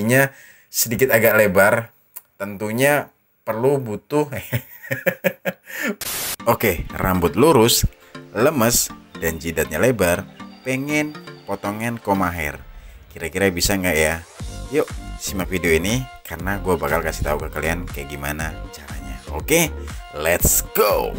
Ininya sedikit agak lebar, tentunya butuh. Oke, rambut lurus, lemes, dan jidatnya lebar, pengen potongan koma hair. Kira-kira bisa nggak ya? Yuk, simak video ini karena gue bakal kasih tahu ke kalian kayak gimana caranya. Oke, let's go.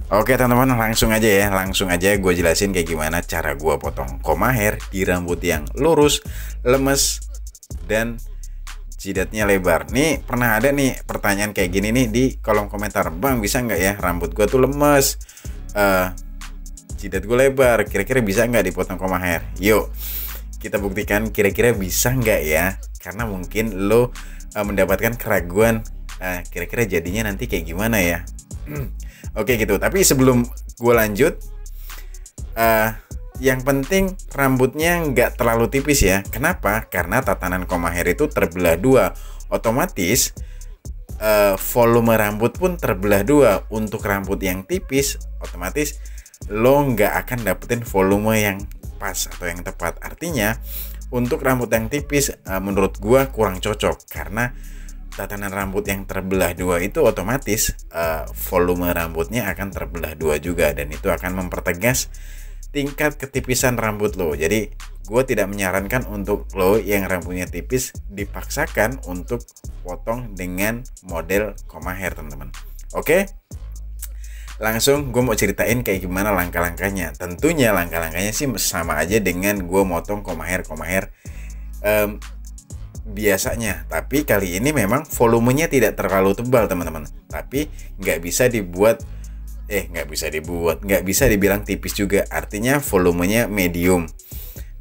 Oke teman-teman, langsung aja gue jelasin kayak gimana cara gue potong koma hair di rambut yang lurus, lemes, dan jidatnya lebar. Nih pernah ada nih pertanyaan kayak gini nih di kolom komentar, bang bisa nggak ya rambut gue tuh lemes, jidat gue lebar, kira-kira bisa nggak dipotong koma hair? Yuk kita buktikan kira-kira bisa nggak ya, karena mungkin lo mendapatkan keraguan, kira-kira jadinya nanti kayak gimana ya. Oke gitu, tapi sebelum gue lanjut, yang penting rambutnya nggak terlalu tipis ya. Kenapa? Karena tatanan koma hair itu terbelah dua, otomatis volume rambut pun terbelah dua. Untuk rambut yang tipis, otomatis lo nggak akan dapetin volume yang pas atau yang tepat. Artinya untuk rambut yang tipis, menurut gue kurang cocok, karena tatanan rambut yang terbelah dua itu otomatis volume rambutnya akan terbelah dua juga, dan itu akan mempertegas tingkat ketipisan rambut lo. Jadi gue tidak menyarankan untuk lo yang rambutnya tipis dipaksakan untuk potong dengan model koma hair, teman-teman. Oke, langsung gue mau ceritain kayak gimana langkah-langkahnya. Tentunya langkah-langkahnya sih sama aja dengan gue motong koma hair biasanya, tapi kali ini memang volumenya tidak terlalu tebal, teman-teman. Tapi nggak bisa dibilang tipis juga, artinya volumenya medium.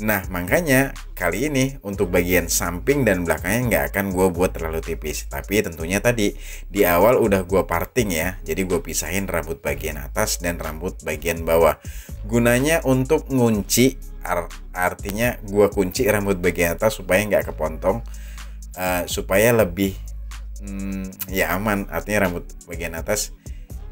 Nah makanya kali ini untuk bagian samping dan belakangnya nggak akan gue buat terlalu tipis, tapi tentunya tadi di awal udah gue parting ya, jadi gue pisahin rambut bagian atas dan rambut bagian bawah. Gunanya untuk ngunci, artinya gue kunci rambut bagian atas supaya nggak kepontong, supaya lebih ya aman. Artinya rambut bagian atas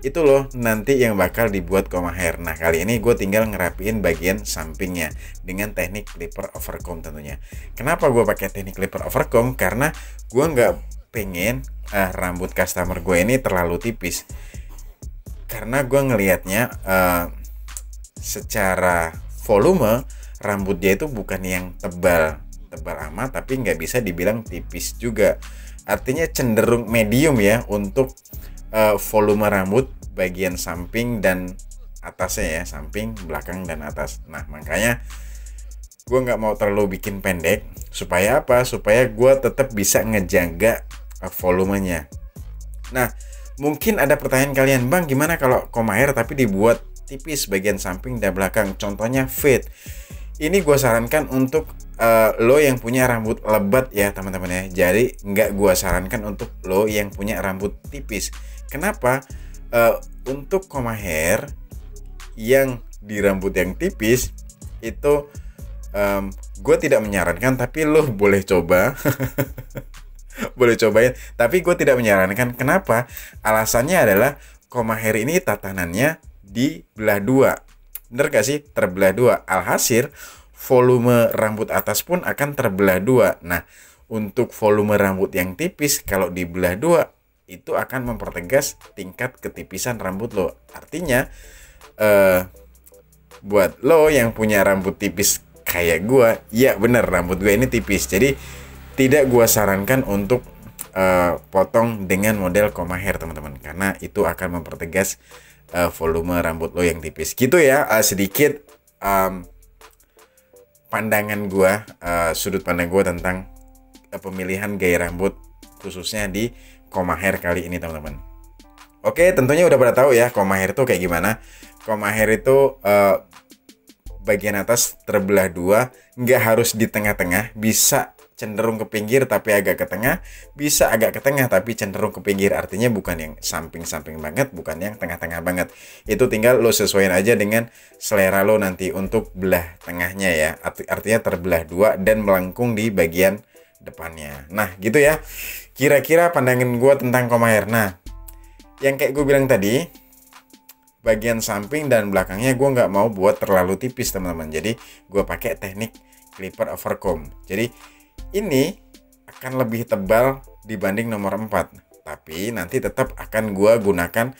itu loh nanti yang bakal dibuat koma hair. Nah kali ini gue tinggal ngerapiin bagian sampingnya dengan teknik clipper overcomb tentunya. Kenapa gue pakai teknik clipper overcomb? Karena gue nggak pengen rambut customer gue ini terlalu tipis, karena gue ngelihatnya secara volume rambut dia itu bukan yang tebal amat, tapi nggak bisa dibilang tipis juga. Artinya cenderung medium ya untuk volume rambut bagian samping dan atasnya ya, samping, belakang, dan atas. Nah makanya gue nggak mau terlalu bikin pendek. Supaya apa? Supaya gue tetap bisa ngejaga volumenya. Nah mungkin ada pertanyaan kalian, bang gimana kalau koma hair tapi dibuat tipis bagian samping dan belakang, contohnya fade? Ini gue sarankan untuk lo yang punya rambut lebat ya teman-teman ya. Jadi nggak gue sarankan untuk lo yang punya rambut tipis. Kenapa? Untuk koma hair yang di rambut yang tipis itu gue tidak menyarankan, tapi lo boleh coba. Boleh cobain, tapi gue tidak menyarankan. Kenapa? Alasannya adalah koma hair ini tatanannya dibelah dua. Bener gak sih? Terbelah dua. Alhasil volume rambut atas pun akan terbelah dua. Nah untuk volume rambut yang tipis kalau dibelah dua itu akan mempertegas tingkat ketipisan rambut lo. Artinya buat lo yang punya rambut tipis kayak gue, ya bener rambut gue ini tipis, jadi tidak gue sarankan untuk potong dengan model koma hair teman-teman, karena itu akan mempertegas volume rambut lo yang tipis gitu ya. Sedikit pandangan gue, sudut pandang gue tentang pemilihan gaya rambut khususnya di koma hair kali ini teman-teman. Oke, tentunya udah pada tahu ya koma hair itu kayak gimana. Koma hair itu bagian atas terbelah dua, nggak harus di tengah-tengah, bisa cenderung ke pinggir tapi agak ke tengah, bisa agak ke tengah tapi cenderung ke pinggir. Artinya bukan yang samping-samping banget, bukan yang tengah-tengah banget. Itu tinggal lo sesuaiin aja dengan selera lo nanti untuk belah tengahnya ya. Artinya terbelah dua dan melengkung di bagian depannya. Nah gitu ya, kira-kira pandangan gue tentang koma hair. Nah yang kayak gue bilang tadi, bagian samping dan belakangnya gue nggak mau buat terlalu tipis teman-teman. Jadi gue pakai teknik clipper overcomb. Jadi ini akan lebih tebal dibanding nomor 4. Tapi nanti tetap akan gue gunakan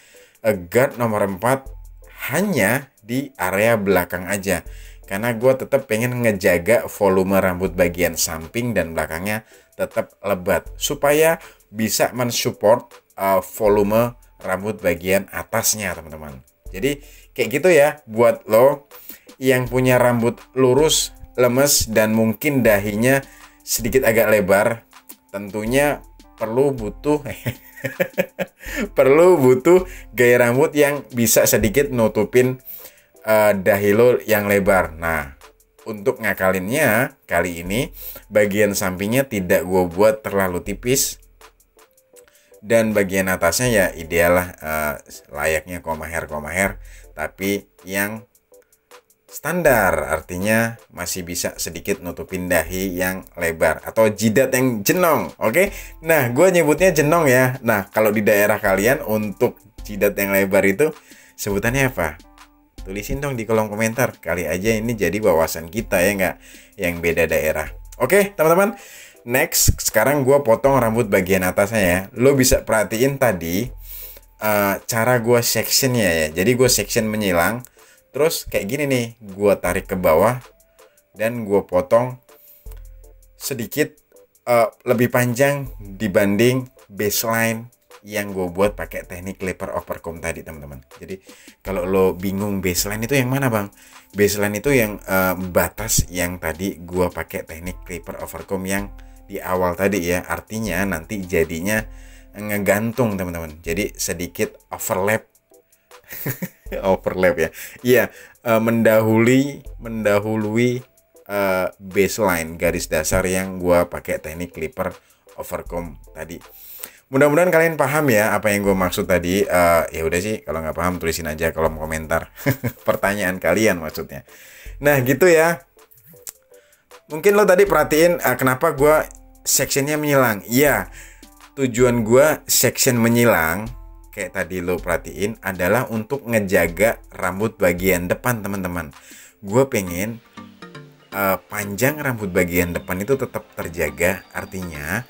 guard nomor 4 hanya di area belakang aja. Karena gue tetap pengen ngejaga volume rambut bagian samping dan belakangnya tetap lebat. Supaya bisa mensupport volume rambut bagian atasnya teman-teman. Jadi kayak gitu ya buat lo yang punya rambut lurus, lemes, dan mungkin dahinya sedikit agak lebar. Tentunya perlu butuh gaya rambut yang bisa sedikit nutupin dahi lo yang lebar. Nah, untuk ngakalinnya kali ini bagian sampingnya tidak gue buat terlalu tipis dan bagian atasnya ya ideal lah layaknya comb hair, tapi yang standar, artinya masih bisa sedikit nutupin dahi yang lebar atau jidat yang jenong. Oke, nah gue nyebutnya jenong ya. Nah kalau di daerah kalian untuk jidat yang lebar itu sebutannya apa? Tulisin dong di kolom komentar. Kali aja ini jadi wawasan kita ya nggak, yang beda daerah. Oke teman-teman, next sekarang gue potong rambut bagian atasnya ya. Lo bisa perhatiin tadi cara gue sectionnya ya. Jadi gue section menyilang, terus kayak gini nih, gue tarik ke bawah dan gue potong sedikit lebih panjang dibanding baseline yang gue buat pakai teknik clipper overcomb tadi teman-teman. Jadi kalau lo bingung baseline itu yang mana bang? Baseline itu yang batas yang tadi gue pakai teknik clipper overcomb yang di awal tadi ya. Artinya nanti jadinya ngegantung teman-teman. Jadi sedikit overlap. Overlap ya. Iya, mendahului baseline garis dasar yang gue pakai teknik clipper overcomb tadi. Mudah-mudahan kalian paham ya apa yang gue maksud tadi. Ya udah sih, kalau nggak paham tulisin aja kolom komentar pertanyaan kalian maksudnya. Nah gitu ya. Mungkin lo tadi perhatiin kenapa gue sectionnya menyilang. Iya, tujuan gue section menyilang kayak tadi lo perhatiin adalah untuk ngejaga rambut bagian depan teman-teman. Gue pengen panjang rambut bagian depan itu tetap terjaga. Artinya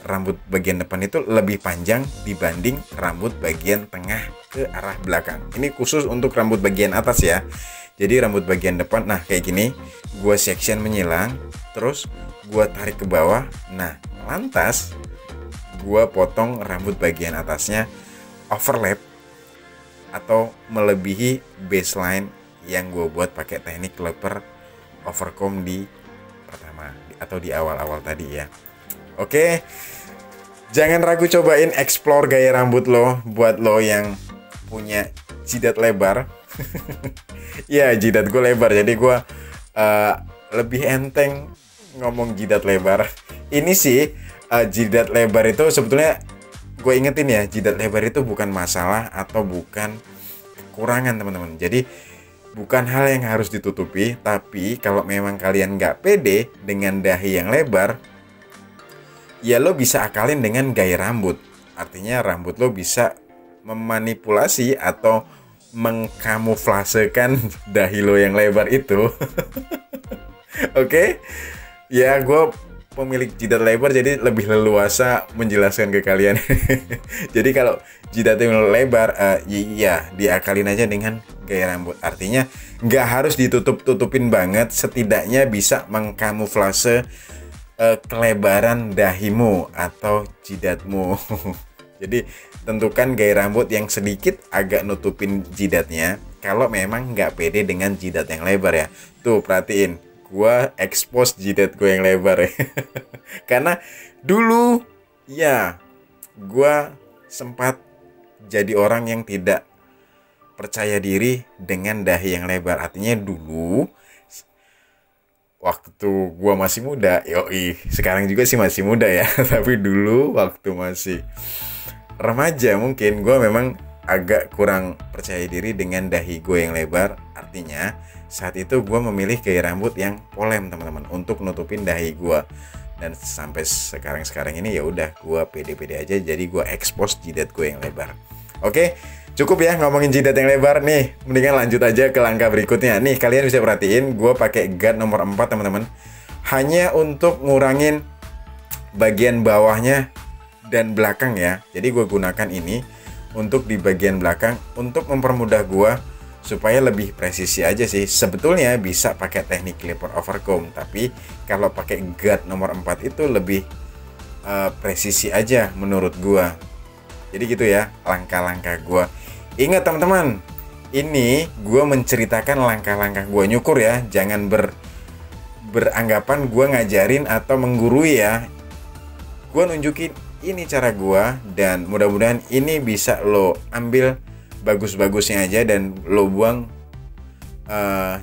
rambut bagian depan itu lebih panjang dibanding rambut bagian tengah ke arah belakang. Ini khusus untuk rambut bagian atas ya. Jadi rambut bagian depan, nah kayak gini, gue section menyilang, terus gue tarik ke bawah. Nah lantas gue potong rambut bagian atasnya overlap atau melebihi baseline yang gue buat pakai teknik clipper overcomb di pertama atau di awal-awal tadi ya. Oke, jangan ragu cobain explore gaya rambut lo buat lo yang punya jidat lebar. Ya jidat gue lebar, jadi gue lebih enteng ngomong jidat lebar. Ini sih jidat lebar itu sebetulnya gue ingetin ya, jidat lebar itu bukan masalah atau bukan kekurangan teman-teman. Jadi bukan hal yang harus ditutupi, tapi kalau memang kalian nggak pede dengan dahi yang lebar, ya lo bisa akalin dengan gaya rambut. Artinya rambut lo bisa memanipulasi atau mengkamuflasekan dahi lo yang lebar itu. Oke? Ya gue pemilik jidat lebar jadi lebih leluasa menjelaskan ke kalian. Jadi kalau jidat yang lebar, ya diakalin aja dengan gaya rambut. Artinya nggak harus ditutup-tutupin banget, setidaknya bisa mengkamuflase kelebaran dahimu atau jidatmu. Jadi tentukan gaya rambut yang sedikit agak nutupin jidatnya kalau memang nggak pede dengan jidat yang lebar ya. Tuh perhatiin, gue expose jidat gue yang lebar ya. Karena dulu ya gue sempat jadi orang yang tidak percaya diri dengan dahi yang lebar. Artinya dulu waktu gue masih muda, yoi, sekarang juga sih masih muda ya. Tapi dulu waktu masih remaja mungkin gue memang agak kurang percaya diri dengan dahi gue yang lebar. Artinya saat itu gue memilih gaya rambut yang polem teman-teman untuk nutupin dahi gue. Dan sampai sekarang ini ya udah gue pede-pede aja, jadi gue expose jidat gue yang lebar. Oke, Cukup ya ngomongin jidat yang lebar nih. Mendingan lanjut aja ke langkah berikutnya. Nih kalian bisa perhatiin, gue pakai guard nomor 4 teman-teman. Hanya untuk ngurangin bagian bawahnya dan belakang ya. Jadi gue gunakan ini untuk di bagian belakang untuk mempermudah gue supaya lebih presisi aja sih. Sebetulnya bisa pakai teknik clipper overcomb, tapi kalau pakai guard nomor 4 itu lebih presisi aja menurut gue. Jadi gitu ya langkah-langkah gue. Ingat teman-teman, ini gue menceritakan langkah-langkah gue nyukur ya. Jangan beranggapan gue ngajarin atau menggurui ya. Gue nunjukin ini cara gue, dan mudah-mudahan ini bisa lo ambil bagus-bagusnya aja dan lo buang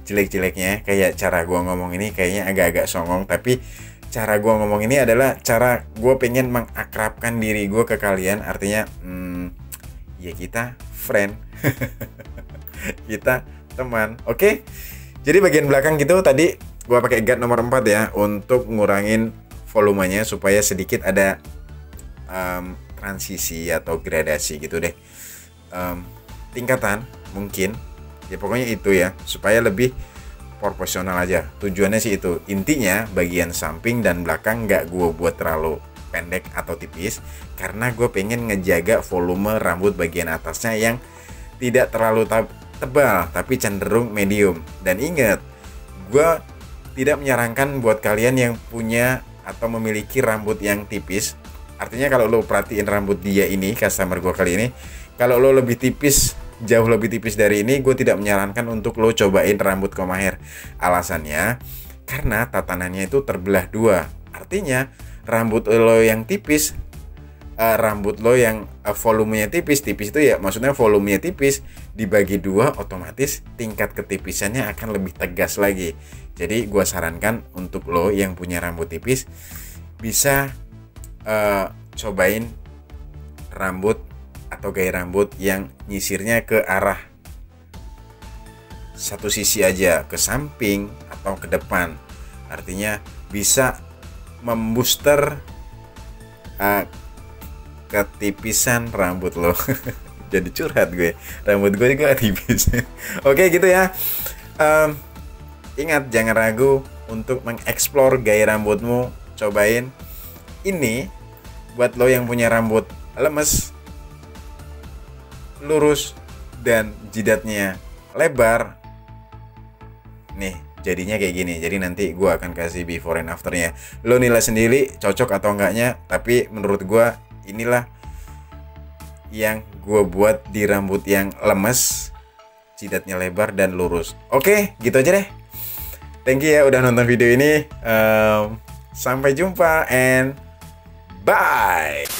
jelek-jeleknya. Kayak cara gue ngomong ini kayaknya agak-agak songong, tapi cara gue ngomong ini adalah cara gue pengen mengakrabkan diri gue ke kalian. Artinya ya kita friend kita teman. Oke. Jadi bagian belakang gitu tadi gue pakai guard nomor 4 ya untuk ngurangin volumenya supaya sedikit ada transisi atau gradasi gitu deh, tingkatan mungkin ya, pokoknya itu ya supaya lebih proporsional aja. Tujuannya sih itu. Intinya bagian samping dan belakang nggak gue buat terlalu pendek atau tipis, karena gue pengen ngejaga volume rambut bagian atasnya yang tidak terlalu tebal tapi cenderung medium. Dan ingat, gue tidak menyarankan buat kalian yang punya atau memiliki rambut yang tipis. Artinya kalau lo perhatiin rambut dia ini, customer gue kali ini, kalau lo lebih tipis, jauh lebih tipis dari ini, gue tidak menyarankan untuk lo cobain rambut comb hair. Alasannya karena tatanannya itu terbelah dua. Artinya rambut lo yang tipis, rambut lo yang volumenya tipis itu ya maksudnya volumenya tipis dibagi dua, otomatis tingkat ketipisannya akan lebih tegas lagi. Jadi gue sarankan untuk lo yang punya rambut tipis bisa cobain rambut atau gaya rambut yang nyisirnya ke arah satu sisi aja, ke samping atau ke depan. Artinya bisa membooster ketipisan rambut lo. Jadi curhat gue, rambut gue juga tipis. Oke gitu ya. Ingat, jangan ragu untuk mengeksplor gaya rambutmu. Cobain ini buat lo yang punya rambut lemes, lurus, dan jidatnya lebar. Nih jadinya kayak gini. Jadi nanti gue akan kasih before and afternya. Lo nilai sendiri cocok atau enggaknya. Tapi menurut gue inilah yang gue buat di rambut yang lemes, jidatnya lebar dan lurus. Oke, gitu aja deh. Thank you ya udah nonton video ini. Sampai jumpa and bye.